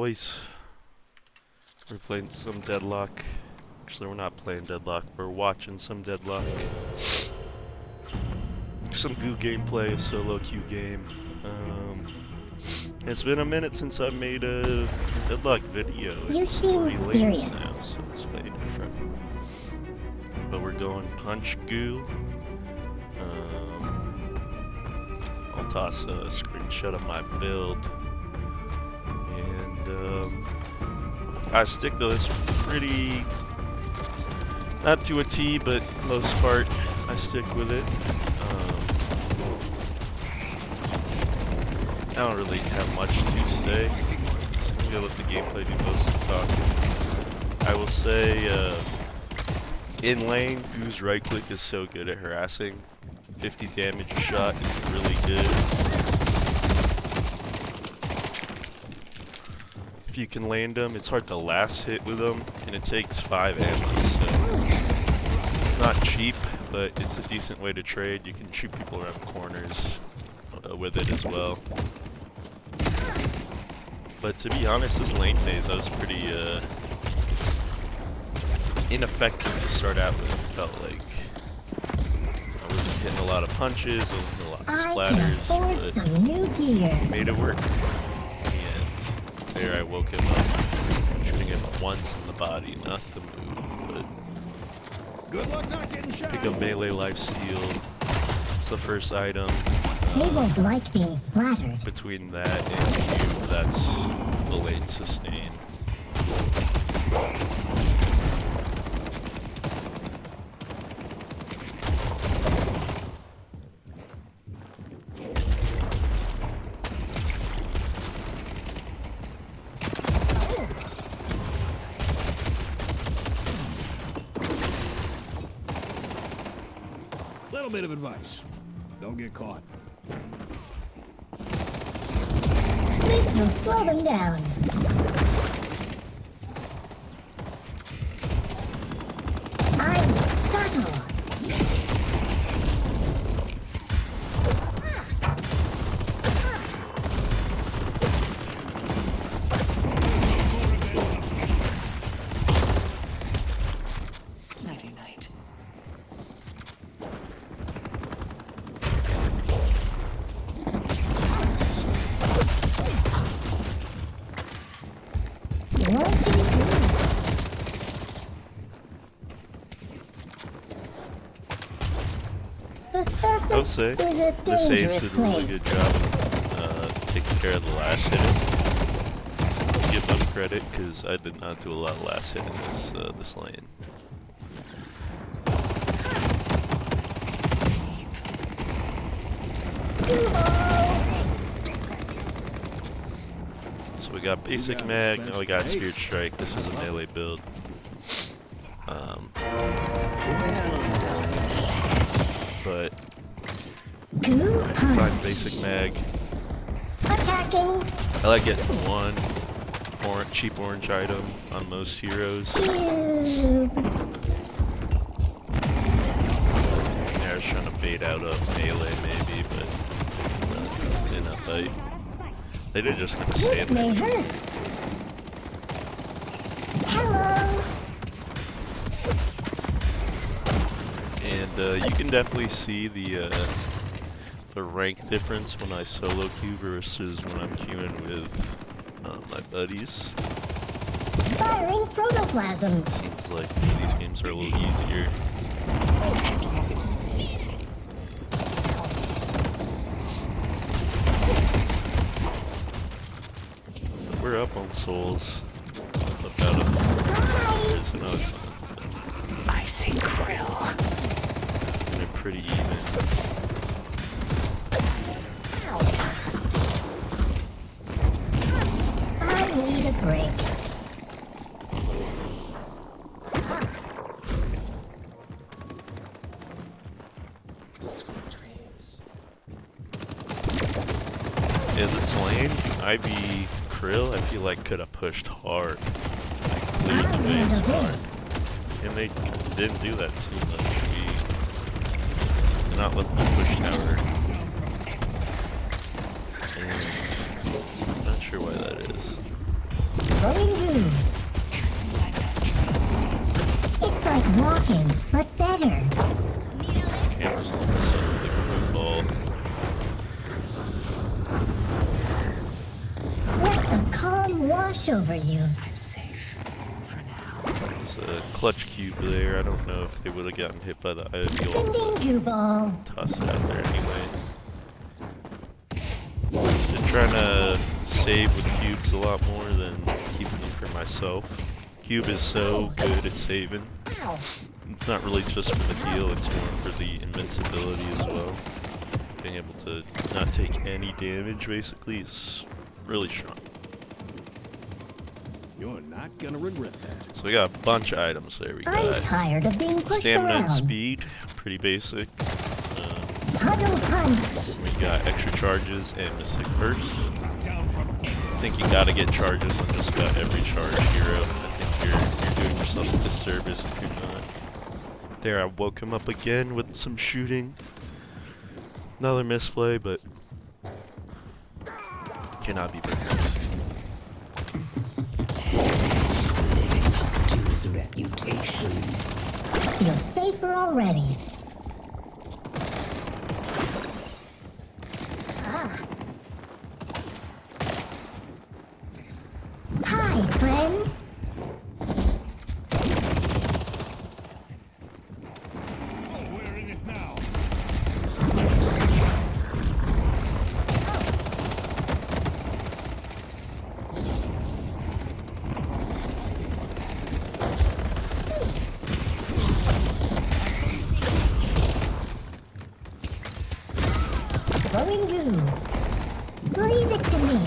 Boys, we're playing some Deadlock. Actually, we're not playing Deadlock. We're watching some Deadlock. Some goo gameplay, a solo queue game. It's been a minute since I made a Deadlock video. You It's seem 3 lanes serious. now, so it's way different. But we're going punch goo. I'll toss a screenshot of my build. And I stick to this pretty, not to a T, but most part I stick with it. I don't really have much to say, so I'm gonna let the gameplay do most of the talking. I will say, in lane, Goo's right click is so good at harassing. 50 damage a shot is really good. If you can land them, it's hard to last hit with them, and it takes 5 ammo, so it's not cheap, but it's a decent way to trade. You can shoot people around corners with it as well. But to be honest, this lane phase I was pretty ineffective to start out with. It felt like I wasn't hitting a lot of punches, I wasn't hitting a lot of splatters, but some new gear. made it work. And there I woke him up, shooting him once in the body, not the move, but good luck not getting shot. pick a melee lifesteal. It's the first item. They won't like being splattered. Between that and Q, that's the late sustain. Little bit of advice. Don't get caught. This will slow them down. I'm subtle. Nighty-night. Won't be good. The surface I'll say, is a this dangerous Ace did a really place. good job taking care of the last hit. I'll give them credit, because I did not do a lot of last hit in this lane. So we got basic mag, now we got Spirit Strike. This is a melee build. But Goo I punch. find basic mag. Attacking. I like getting one cheap orange item on most heroes. Cube. Yeah, I was trying to bait out a melee maybe, but didn't bite. They did just gonna stand This may there. hurt. Hello. And you can definitely see the rank difference when I solo queue versus when I'm queuing with my buddies. Firing protoplasm. Seems like these games are a little easier. But we're up on souls. About a there's no it's on. I see krill. They're pretty even. I need a break. Yeah, this lane, IB Krill, I feel like could have pushed hard. Like cleared the base hard. And they didn't do that too much. We did not let them push tower. And I'm not sure why that is. walking, but better. Camera's on this side of the blue ball. Let the calm wash over you. I'm safe for now. There's a clutch cube there. I don't know if they would have gotten hit by the IOD ult, Sending but goo ball. toss it out there anyway. Been trying to save with cubes a lot more than keeping them for myself. Cube is so good at saving. Ow. It's not really just for the heal, it's more for the invincibility as well. Being able to not take any damage basically is really strong. You're not gonna regret that. So we got a bunch of items there. We I'm got tired of being pushed stamina around. and speed, pretty basic. Puddle punch. We got extra charges and Mystic Burst. I think you gotta get charges on just about every charge hero. I think you're doing yourself a disservice if you're not. There, I woke him up again with some shooting. Another misplay, but cannot be perfect. To his reputation. Feel safer already. Ah. Hi, friend. Oh, we're in it now. Throwing goo. Leave it to me.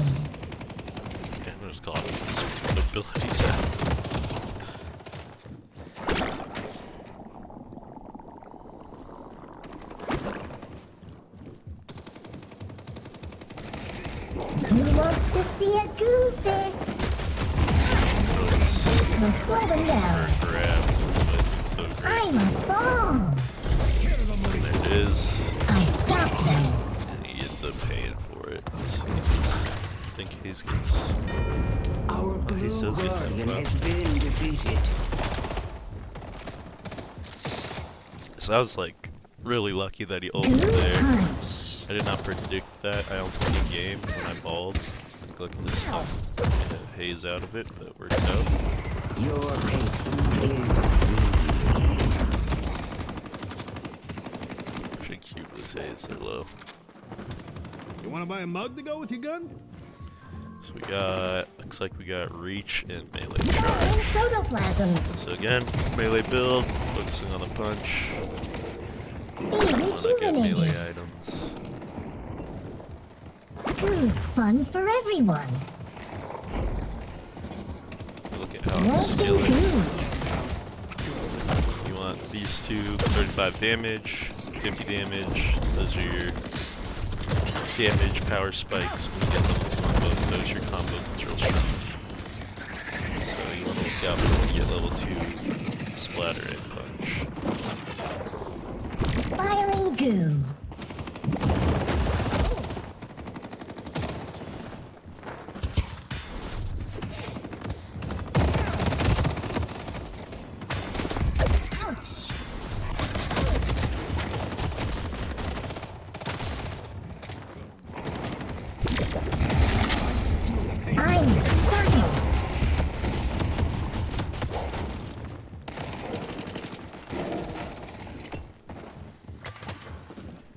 Yeah, I'm just calling some abilities out. Who wants to see a goo fist? We'll slow them down. Grab, but it's so I'm graceful. a fall. There it is. I stopped them. And he ends up paying for it. I think he's gets. Our he blue says he guardian did well. has been defeated. So I was like really lucky that he ulted Goo there. punch. I did not predict that. I ulted the game when I balled. Like looking to suck the haze out of it, but it works out. Your patron is free. Should cube this haze so low. You wanna buy a mug to go with your gun? So we got, looks like we got reach and melee Firing charge. protoplasm. So again, melee build, focusing on the punch. Be Want to get melee rejuvenated. items. Goo's fun for everyone. Look at how Love skill the it. goo. You want these two, 35 damage, 50 damage. Those are your damage power spikes. When you get level 2 on both of those, your combo gets real strong. So you want to look out for when you get level 2 splatter and punch. Firing goo. Ouch. I'm stunned.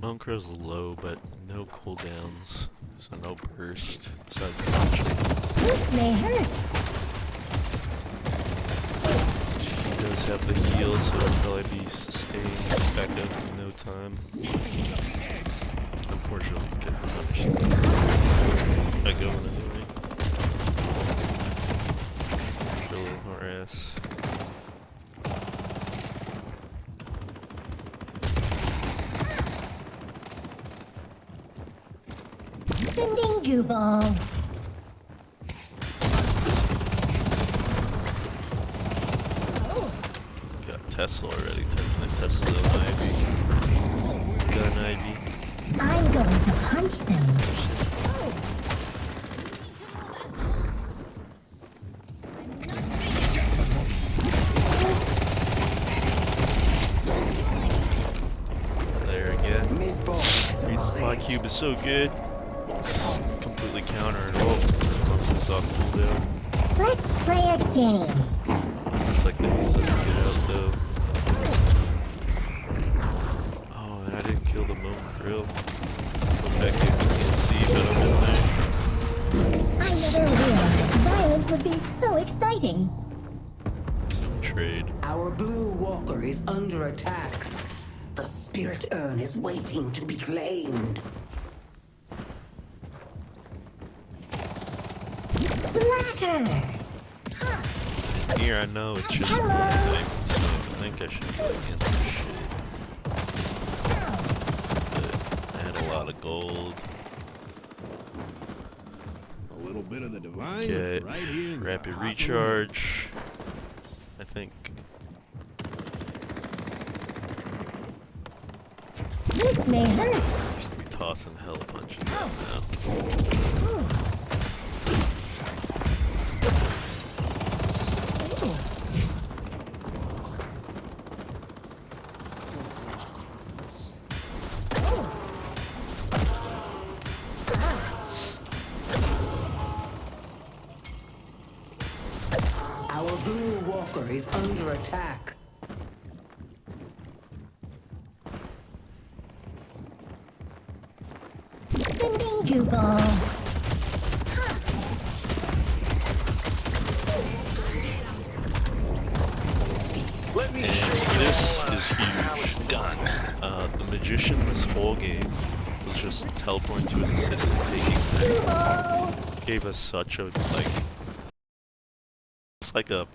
Monkrow's low, but no cooldowns, so no burst, besides punch. This may hurt. She does have the heal, so it'll probably be sustained back up in no time. Unfortunately, we couldn't punch. I go in anyway. Drill our ass. Sending goo ball. Got Tesla already, taking the Tesla Ivy. Gun Ivy. I'm going to punch them. cube is so good. It's completely counterable. It's off cooldown. Let's play a game. Looks like the haze doesn't get out though. Oh, and I didn't kill the Moon Grill. Come back if you can't see, but I'm in there. I never realized violence would be so exciting. Some trade. Our blue walker is under attack. The spirit urn is waiting to be claimed. Splatter! Here, I know it's just me, I think I should go against this shit. But I had a lot of gold. A little bit of the divine Get right here. in the rapid hot recharge. I think. This may hurt. Just be tossing hell punches down now. Our blue walker is under attack. Sending goo ball. And this is huge. Done. The magician this whole game was just teleporting to his assistant, taking things. Gave us such a it's like a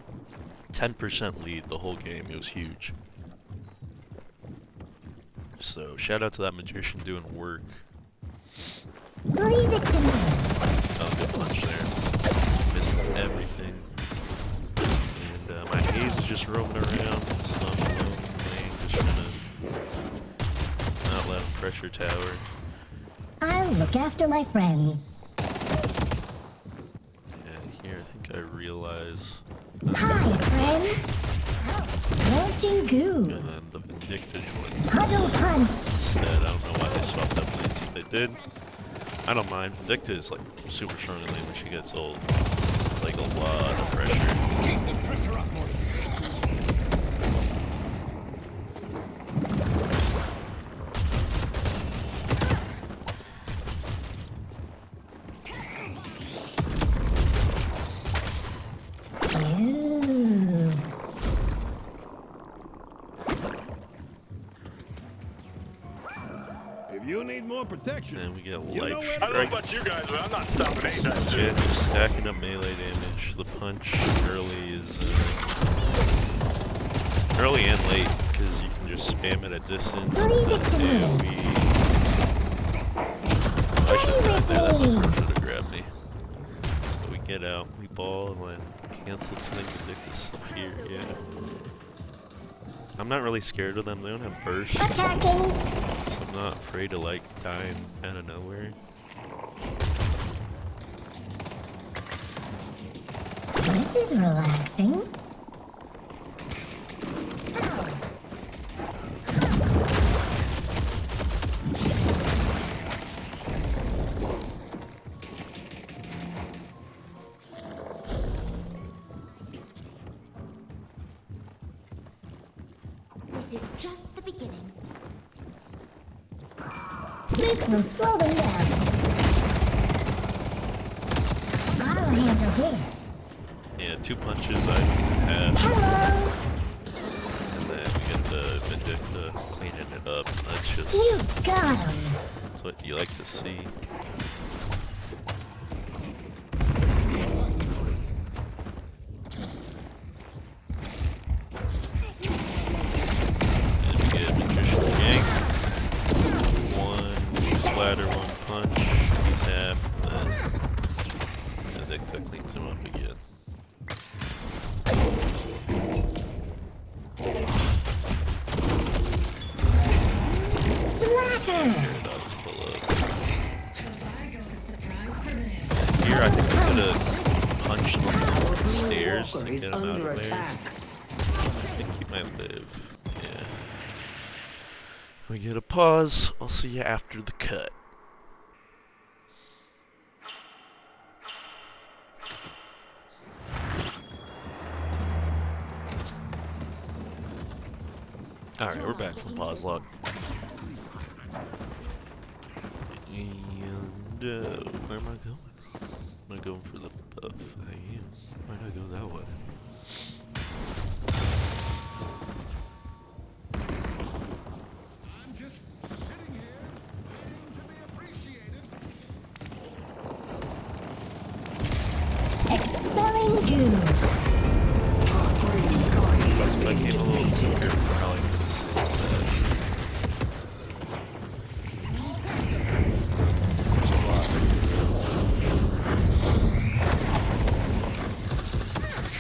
10% lead the whole game. It was huge. So shout out to that magician doing work. Leave it to me. Oh, good punch there. Missed everything. And my haze is just roaming around. So I'm alone in the lane, just trying to not let him pressure tower. I'll look after my friends. Yeah, here I think I realize. Hi, friend. Launching goo. And then the vindictive one. Puddle punch. Instead, I don't know why they swapped up lanes if they did. I don't mind. Vindicta is like super strong in lane when she gets old. It's like a lot of pressure. Keep the pressure up, Mortis. Ooh. If you need more protection, And we get you know life where to I don't know strike. about you guys, but I'm not stopping anytime soon. Again, just stacking up melee damage. The punch early is early and late because you can just spam it at distance. Leave And it to then me. I should have Play grabbed that. with me. That should have grabbed me. But we get out, we ball, and then cancel to the Vindictus up here. Yeah. I'm not really scared of them. They don't have burst, so Attacking. I'm not afraid of like dying out of nowhere. This is relaxing. This is just the beginning. This will slow them down. I'll handle this. Yeah, 2 punches I just have. Hello. And then we get the Vindicta cleaning it up. That's just You got him. that's what you like to see. And we get Magician Yank. 1 splatter, 1 punch. He's half. And Vindicta cleans him up again. Splatter. Here, I'll just pull up. Here, I think I could have punched him up the stairs to Walker get is him out under of there. attack. I think he might live. Yeah. We get a pause. I'll see you after the cut. Alright, we're back from pause log. And, where am I going? Am I going for the buff? I am. Why did I go that way? I'm just sitting here waiting to be appreciated. Expelling goo. If I came a little quicker, probably could have saved that. There's a lot.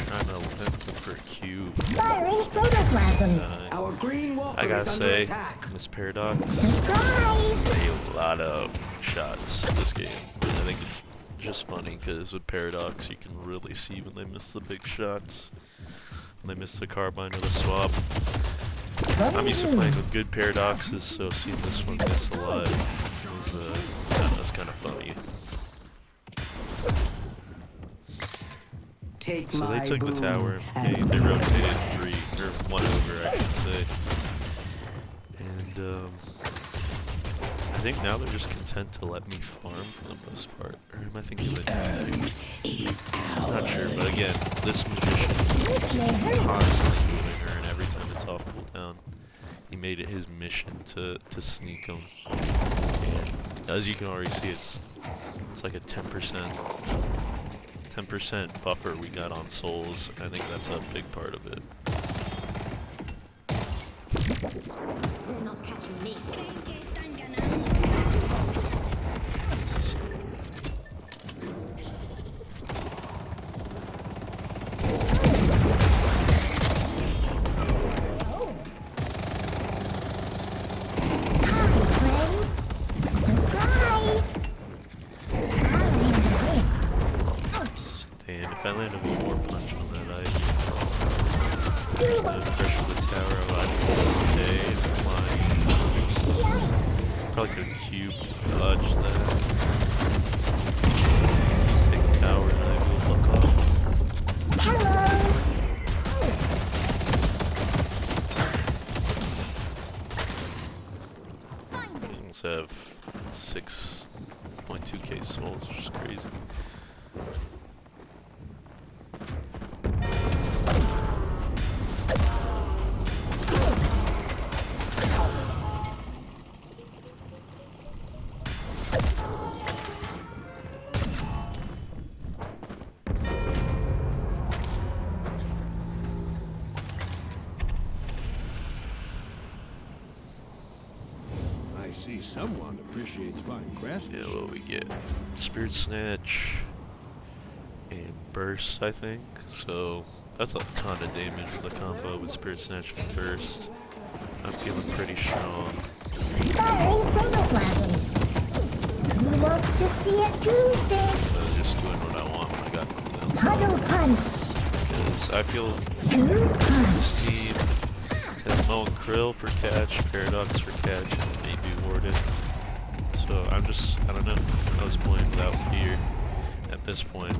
Trying to look for a cube. Firing protoplasm. Our green walker I gotta is under say, attack. Miss Paradox Surprise! missed a lot of shots this game. And I think it's just funny because with Paradox you can really see when they miss the big shots. When they miss the carbine or the swap. I'm used to playing with good Paradoxes, so seeing this one miss a lot was kind of funny. Take So they my took the boon tower, and they rotated 3, or 1 over I should say. And I think now they're just content to let me farm for the most part. Or am I thinking of it? I'm not sure, but again, this magician is constantly moving her, and every time it's off cooldown, he made it his mission to sneak him. And as you can already see, it's like a 10% buffer we got on souls. I think that's a big part of it. You're not catching me. And if I landed one more punch on that, I'd pressure the tower. I'd stay flying. Probably could cube dodge that. Just take the tower and I will fuck off. I almost have 6.2k souls, which is crazy. I see someone appreciates fine Yeah, craftsmanship. what we get? Spirit Snatch and Burst, I think. So that's a ton of damage with the combo with Spirit Snatch and Burst. I'm feeling pretty strong. Firing protoplasm. Who wants to see a goofus? Just doing what I want when I got cooldowns. Puddle punch. Because I feel Goo punch. this team has Mo and Krill for catch, Paradox for catch, and maybe Warden. So I don't know. I was playing without fear at this point.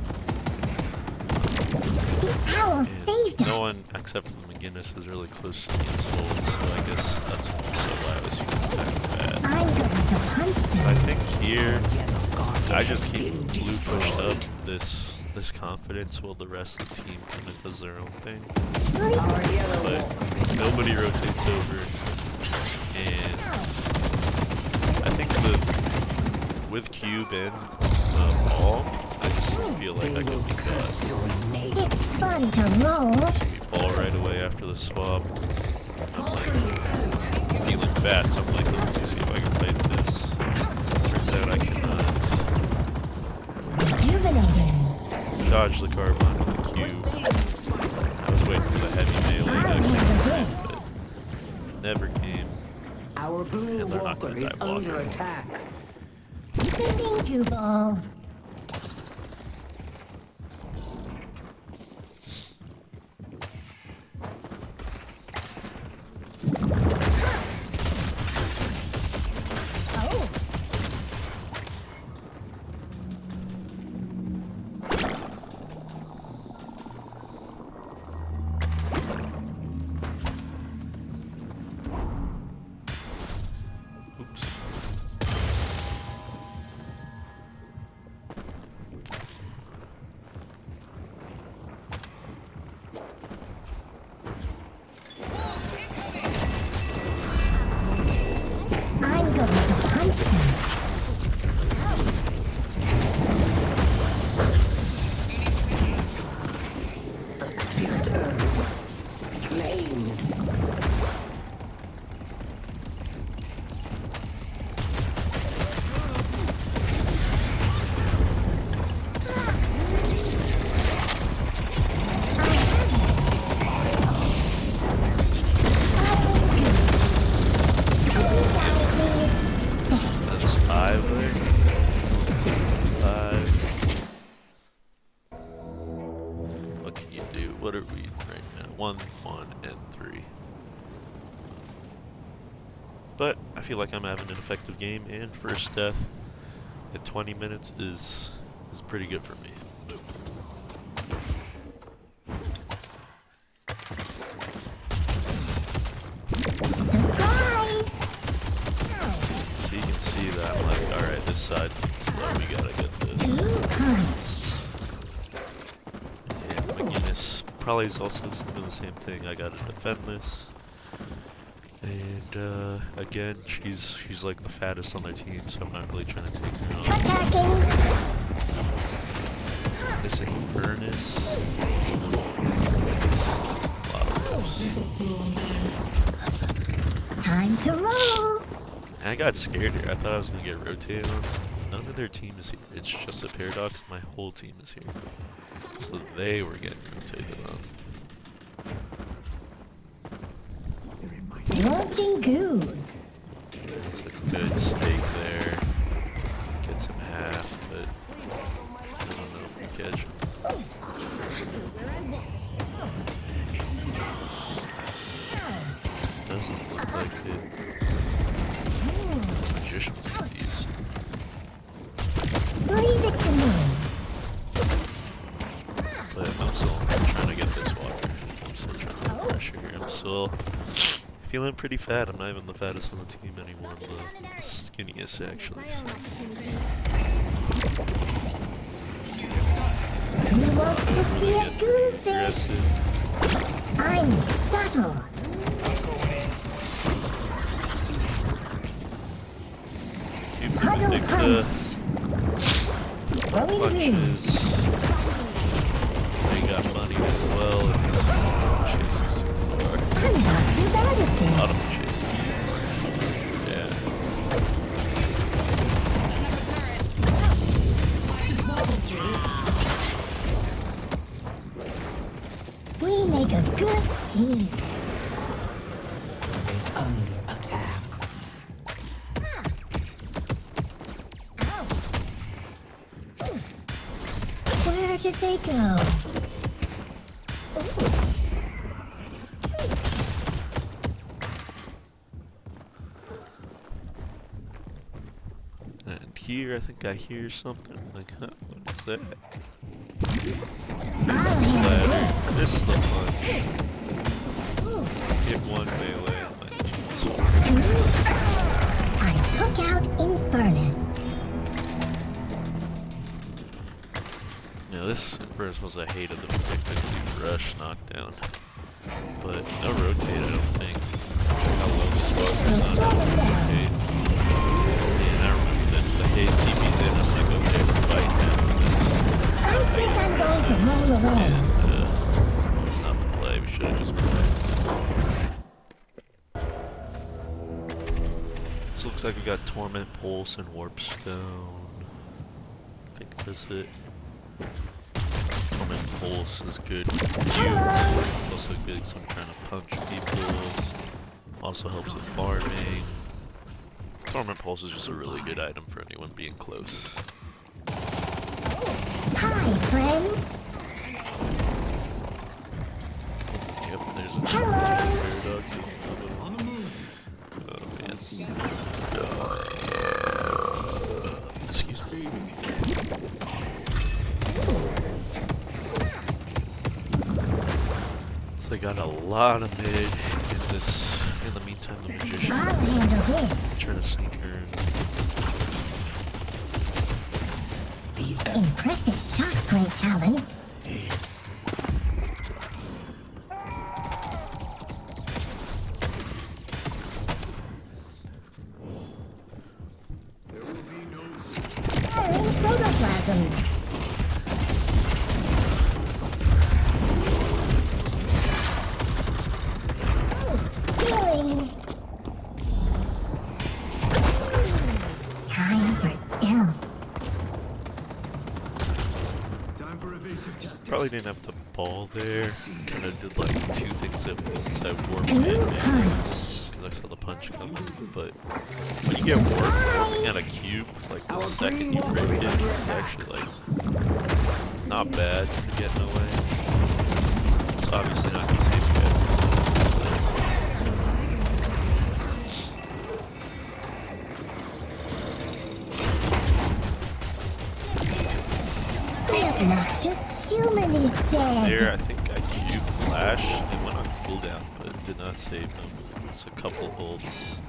The owl saved No us. one except for the McGinnis is really close to me in souls, so I guess that's also why I was using attack bad. I'm going to punch them. I think here I just keep blue pushed up this confidence while the rest of the team kind of does their own thing. Our yellow But walker is nobody rotates over, and I think with cube and ball, I just feel like I can be caught. It's fun to roll. See me ball right away after the swap. I'm like feeling fat, so I'm like, let me see if I can play this. Turns out I cannot. Rejuvenating. Dodge the carbine with the cube. I was waiting for the heavy melee to come, but never came. Our blue And they're not walker gonna is die blocker. under attack. Sending goo ball. Oh. The spirit urn is claimed. That's 5 there. 5. What can you do? What are we right now? 1, 1, and 3. But I feel like I'm having an effective game, and first death at 20 minutes is pretty good for me. Surprise! So you can see that I'm like, alright, this side is low, we gotta get this. Punch. And McGinnis probably is also doing the same thing. I gotta defend this. And again, she's like the fattest on their team, so I'm not really trying to take her on. Attacking. This Infernus. A lot of those. Time to roll. And I got scared here. I thought I was gonna get rotated on. None of their team is here. It's just a Paradox. My whole team is here. So they were getting rotated on. Looking good. It's a good stake there. Gets him half, but I don't know if we catch him. Doesn't look like it. This magician's these. Leave it to me. But I'm still trying to get this water. I'm still trying to put pressure here. I'm still feeling pretty fat. I'm not even the fattest on the team anymore. I'm the skinniest actually. So. Who wants to see a goonfish? Aggressive. I'm subtle. Keep Huddle the punch. Rolling green. punches. They got money as well. And chases too far. I'm not too bad at A lot this. of them chase. Yeah. We make a good team. Is under attack. Where did they go? And here, I think I hear something. Like, huh? What is that? I'll Splatter. handle This is the punch. Hit one melee. this. I took out Infernus. Yeah, this Infernus was a hate of the particularly rush knockdown. But no rotate, I don't think. How low this was is not rotate. And I remember this. The hey, CP's in. I'm like, okay, we're fighting now. I think I'm going to roll away. And it's not the play. We should have just played. So looks like we got Torment, Pulse, and Warp Stone. I think that's it. Torment Pulse is good for you. It's also good because I'm trying to punch people. Also helps with farming. Torment Pulse is just a really good item for anyone being close. Hi, friend. Yep, there's a Hello. Paradox. There's another one. On the move. Oh man. Excuse me. So I got a lot of mid in this. In the meantime, the magician I'll is handle this. trying to sneak her in. Impressive shot, Prince Alan. There will be no Firing protoplasm. probably didn't have to ball there. Kind of did like two things at once. I warped in because I saw the punch coming. But when you get warped at a cube, like the second you break it, it's actually like not bad to get in a way. It's obviously not gonna save you guys. Obnoxious human is dead. There, I think I cubed Flash and went on cooldown, but it did not save them. It's a couple holds.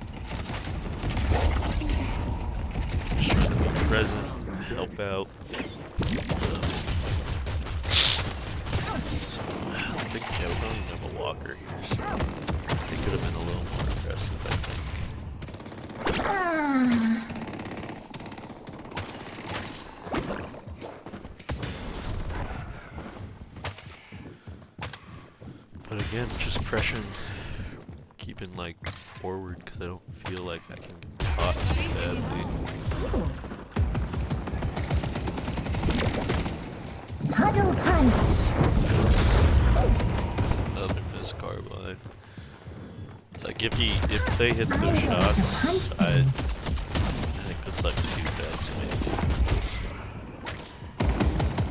Just trying to be present, help out. I think yeah, we don't even have a walker here, so they could have been a little more aggressive, I think. But again, just pressuring, keeping like forward because I don't feel like I can get caught too badly. Puddle punch. Another miss carbine. Like if they hit those shots, I think that's like too bad maybe.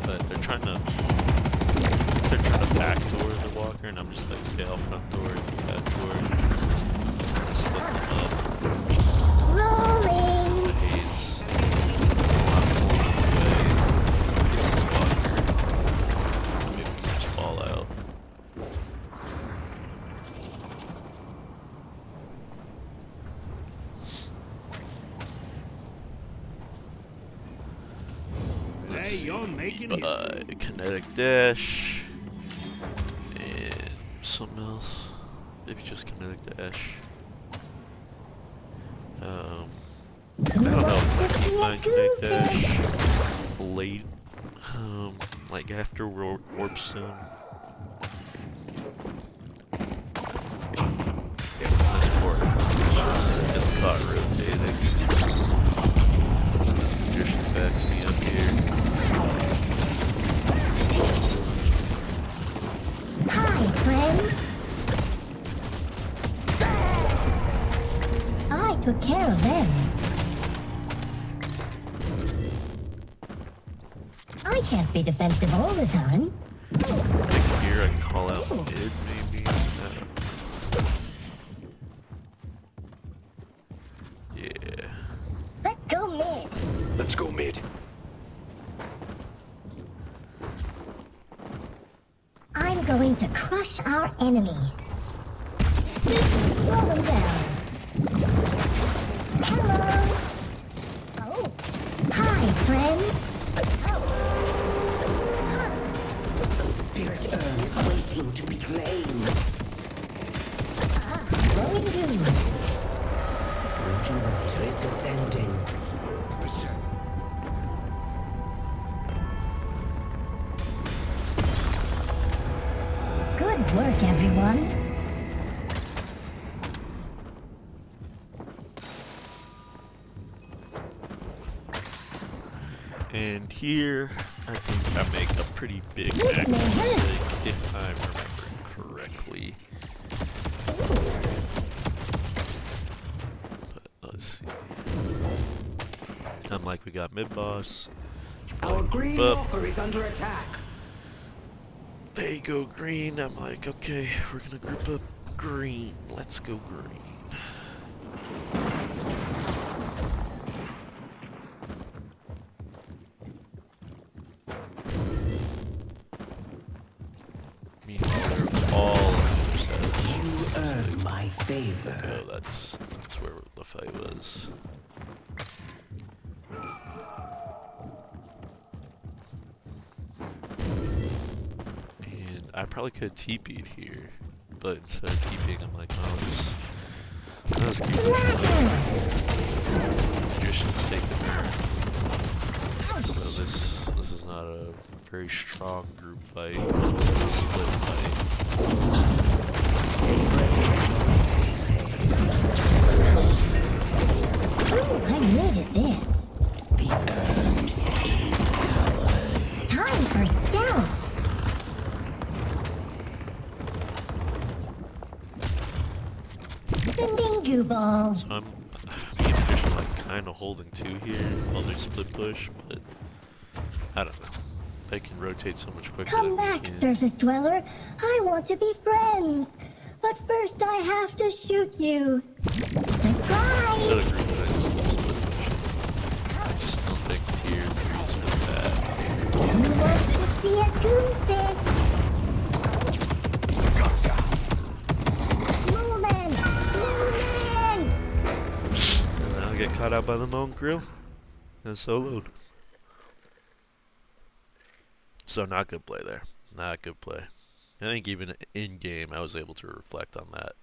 But they're trying to backdoor the walker, and I'm just like, okay, I'll front door and back door. It's gonna split them up. Rolling. The haze. A lot more on the way. It's the walker. So maybe we can just fall out. Let's Hey, you're making history. kinetic dash. Something else. Maybe just kinetic dash. I don't know if I keep my kinetic dash late. Like after warp soon. This port. It's caught rotating. This magician backs me up here. Hi, friend. I took care of them. I can't be defensive all the time. I think here I can call out mid, maybe. Yeah. Let's go mid. Let's go mid. I'm going to crush our enemies. Slow them down. Hello. Oh. Hi, friend. The spirit urn is waiting to be claimed. Going good. The rejuvenator is descending. Good work, everyone. And here, I think I make a pretty big This act may hurt. mistake, if I'm remembering correctly. But let's see. I'm like, we got mid-boss. Our green But walker is under attack. they go green. I'm like, okay, we're gonna group up green. Let's go green. Meanwhile, they're all on the other side of the You field, so earn it's my favor. like, oh, that's where the fight was. And I probably could have TP'd here, but instead of TP'ing, I'm like, oh, I'll just keep pushing. Magicians take the mirror. So this is not a very strong group fight. It's a split fight. Ooh, I needed this. The urn is ours. Time for stealth. goo ball. So I'm me and Fish are like kind of holding two here while they split push, but I don't know. They can rotate so much quicker Come than we back, can. surface dweller. I want to be friends. But first I have to shoot you. Surprise! Instead of group, I just keep split pushing. I just don't think tier 3 is really bad. Who wants to see a goonfish? Moomin! Moomin! And I'll get caught out by the Moan Grill and soloed. So not good play there. Not good play. I think even in game I was able to reflect on that.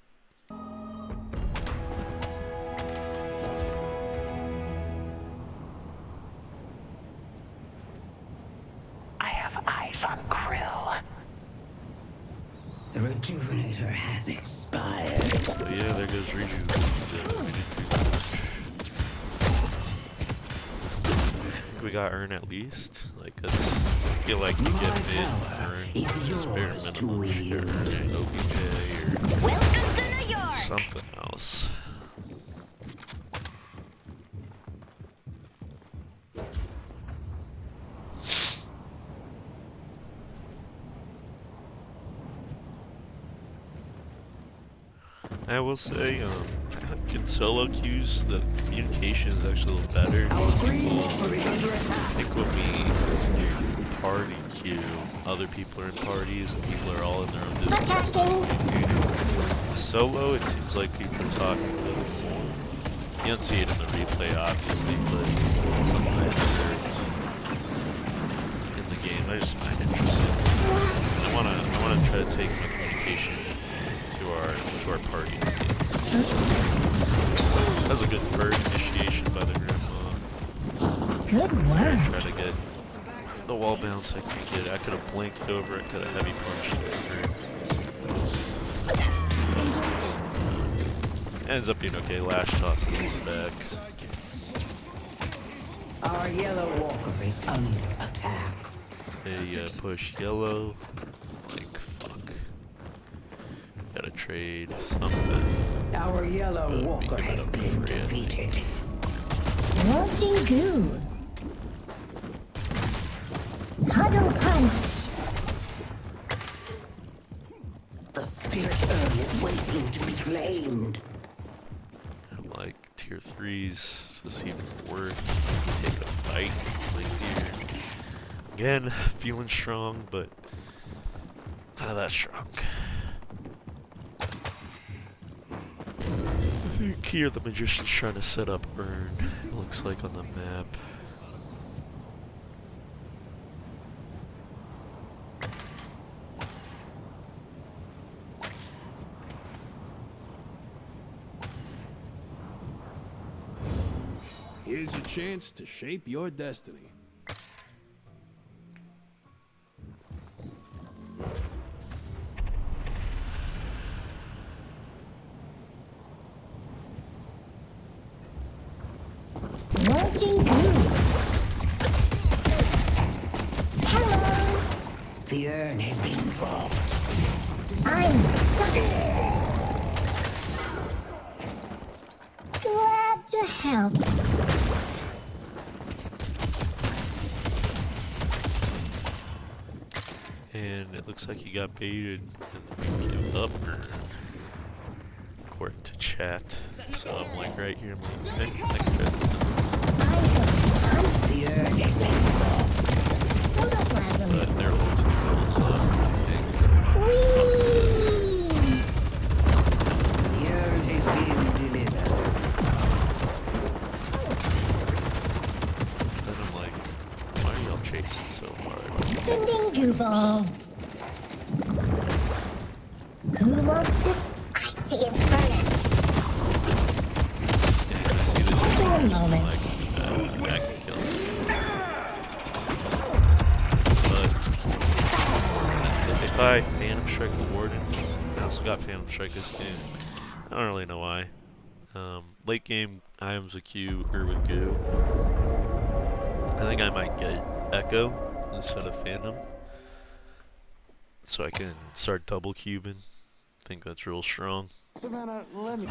I have eyes on Krill. The rejuvenator has expired. So yeah, there goes Reju. I think we got Earn at least. Like that's, I feel like you get mid Earn is bare minimum. Or Earn OBJ Welcome to New York. or something else. I will say, in solo queues, the communication is actually a little better. Our green People, walker is under I attack. think when we party queue, other people are in parties and people are all in their own Discord. Attacking! Solo, it seems like people are talking a little more. You don't see it in the replay, obviously, but sometimes in the game, I just find it interesting. I wanna try to take my communication to our party games. That was a good bird initiation by the grandma. Good I work. try to get the wall bounce. I can't get it. I could have blinked over it. Could have heavy punched it. Ends up being okay. Lash toss is back. Our yellow walker is under attack. They push yellow. Like fuck. Gotta trade something. Our yellow We walker give it has up for been free, I think. defeated. Launching goo. Huddle punch. The spirit urn is waiting to be claimed. I'm like tier 3s. Is this even worth to take a fight like here? Again, feeling strong, but not that strong. I think here the magician's trying to set up Earn, it looks like on the map. Here's your chance to shape your destiny. Launching goo. Hello. The urn has been dropped. I'm sucker. Glad to help. And it looks like he got baited and we give up Earn. According to chat. So I'm like right here, I'm like, okay, I can try this. The urn has been dropped. Protoplasm. But they're all 2 kills up, I think. Whee! The urn has been delivered. Then I'm like, why are y'all chasing so hard? Sending goo ball. Who wants to see it burn? And I see this One guy, so I'm moment. like, I can kill him. But if I Phantom Strike the Warden, I also got Phantom Strike this game. I don't really know why. Late game items with Q or with Goo. I think I might get Echo instead of Phantom. So I can start double cubing. I think that's real strong. Savannah, let me.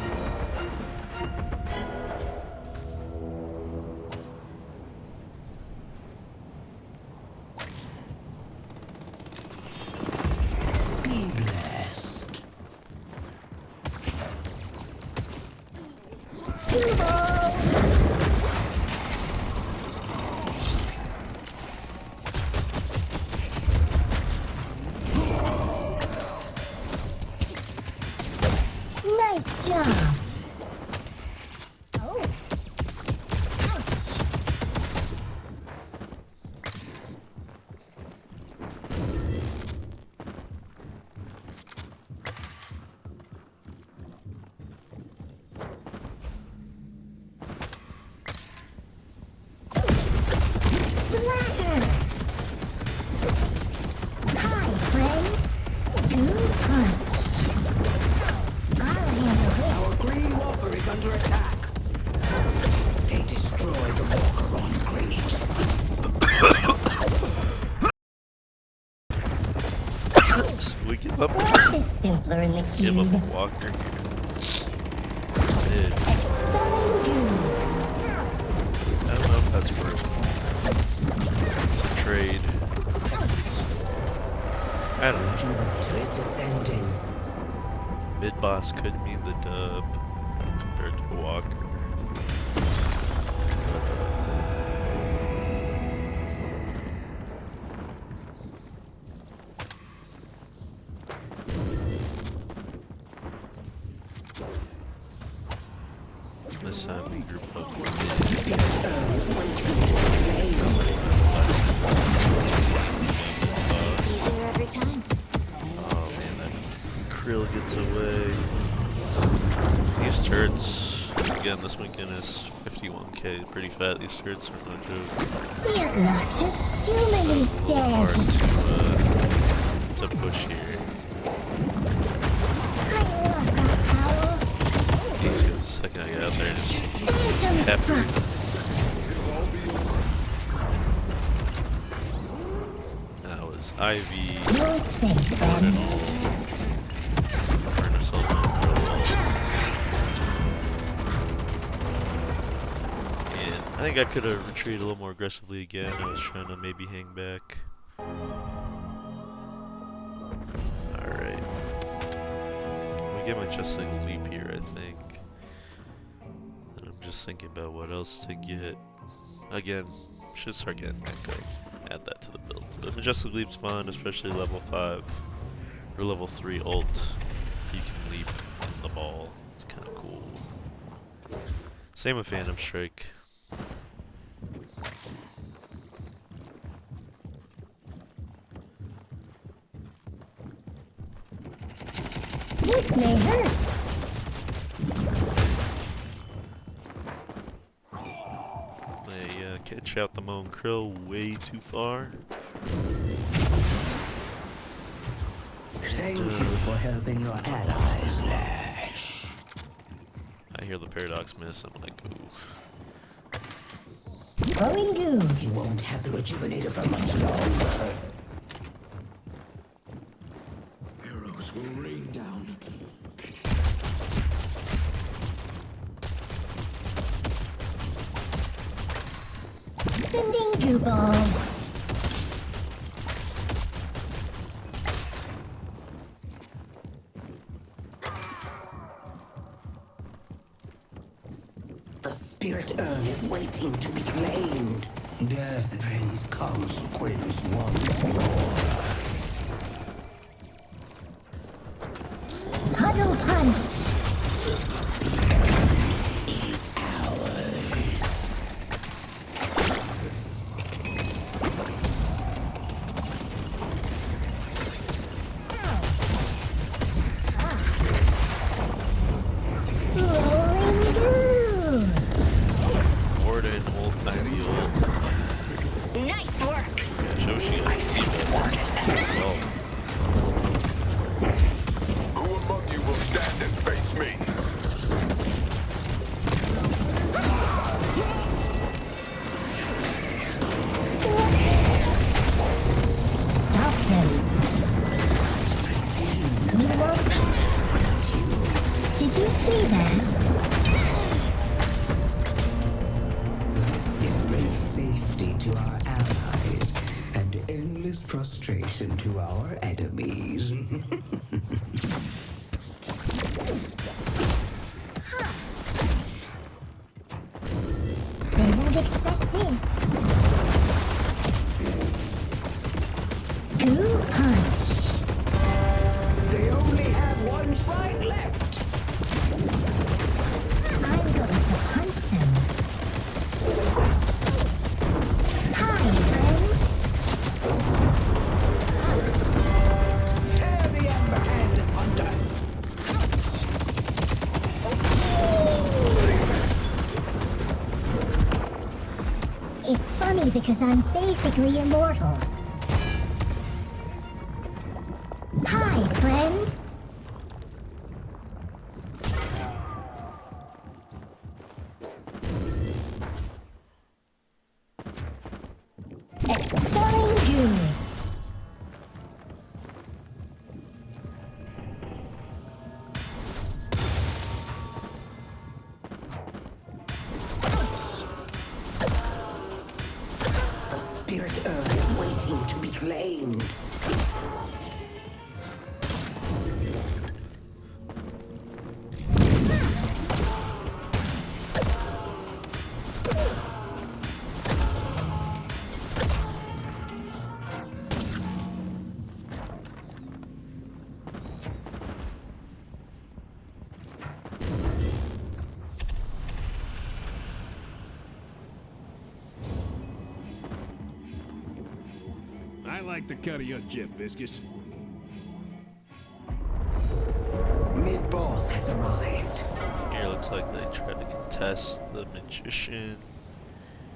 Be blessed. Nice job. Oh. Blacker. Hi, friends. Good punch. I'll handle this. Our green walker is under attack. They destroyed the walker on Greenwich. We give up. Life is simpler in the Give cube. up a walker here. Mid. Expelling goo. I don't know if that's worth it. It's a trade. I don't know. Rejuvenator is descending. Mid boss could mean the dub compared to Walker. This time we group up with It's easier every time. oh man, that Krill gets away. These turrets, again, this Winkin is 51k, pretty fat. These turrets are no joke. The obnoxious human is A little hard dead. to push here. I love that power. He's gonna second I get out there and just Phantom pepper. struck. That was Ivy. You're safe, Burn it Ben. all. Burn us all down. And I think I could have retreated a little more aggressively again. I was trying to maybe hang back. Alright. We get my just like leap here, I think. And I'm just thinking about what else to get. Again, should start getting that going. Add that to the build. But Majestic Leap's fun, especially level 5 or level 3 ult. You can leap in the ball. It's kind of cool. Same with Phantom Strike. This may hurt. They catch out the Moan Krill way too far. Thank you for helping your allies, Lash. I hear the Paradox miss, I'm like, ooh. Glowing goo. You won't have the rejuvenator for much longer. Arrows will rain down. Sending goo balls. The spirit urn is waiting to be claimed. Death brings consequence once more. Huddle punch. Is ours. Rolling goo. Warden, ult, Ivy ult. Nice work. Yeah, show she can see that. Oh, Who among you will stand and face me? Stop them. Such precision. You won't. Did see that. This brings safety to our allies and endless frustration to our enemies. They won't expect this. Goo punch. They only have one shrine left. I'm going to punch them. Hi, friend. Tear the Ember Hand asunder. It's funny because I'm basically immortal. Hi, friend. Expelling goo. The spirit urn is waiting to be claimed. I like the cut of your jib, Viscous. Mid-boss has arrived. Here looks like they try to contest the magician.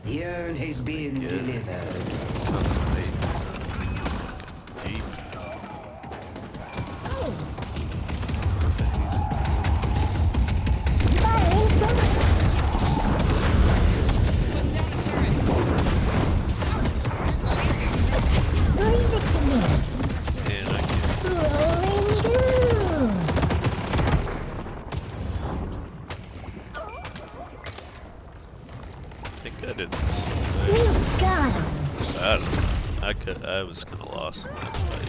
The urn has been delivered. Deep. Firing bullets. Leave it to me. And I can Rolling goo. think I did some You got him. I was kinda lost in that fight.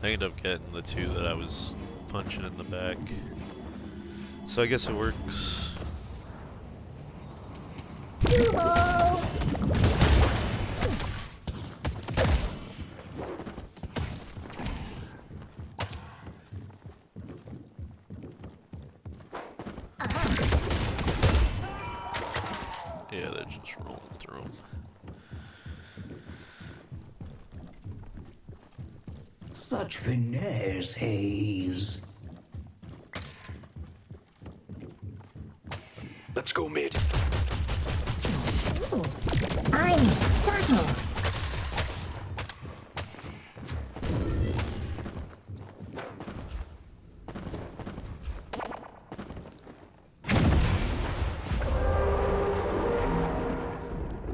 I ended up getting the two that I was punching in the back. So I guess it works. Duo. Yeah, they're just rolling through them. Such finesse, Hayes. Let's go mid. Ooh, I'm subtle.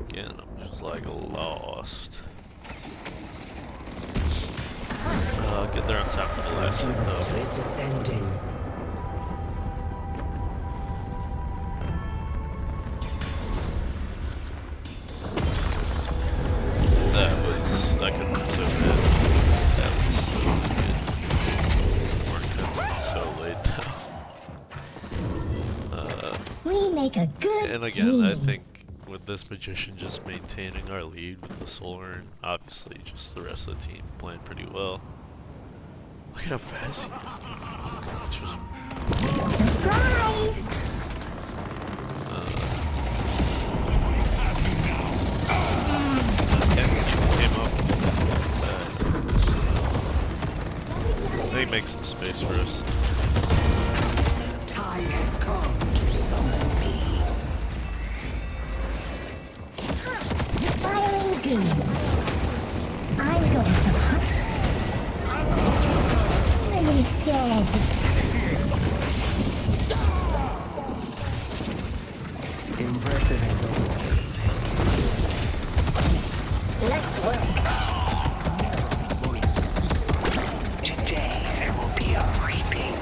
Again, I'm just like lost. Get there on top of the last hit though. Water is descending. I could have so good. That was so good. Mark so laid down. We make a good And again, I team. think with this magician just maintaining our lead with the soul urn, obviously just the rest of the team playing pretty well. Look at how fast he is. Just Surprise! came up. They make some space for us. The time has come to summon me. Firing goo. I'm going to hunt. And he's dead. Impressive as always. Let's work. Today there will be a reaping.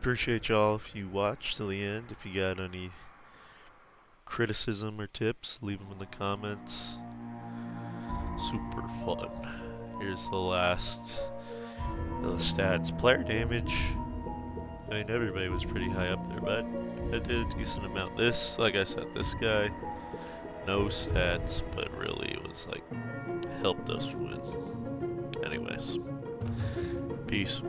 Appreciate y'all if you watched till the end. If you got any criticism or tips, leave them in the comments. Super fun. Here's the last of the stats. Player damage. I mean, everybody was pretty high up there, but I did a decent amount. This, like I said, this guy, no stats, but really it was like, helped us win. Anyways, peace.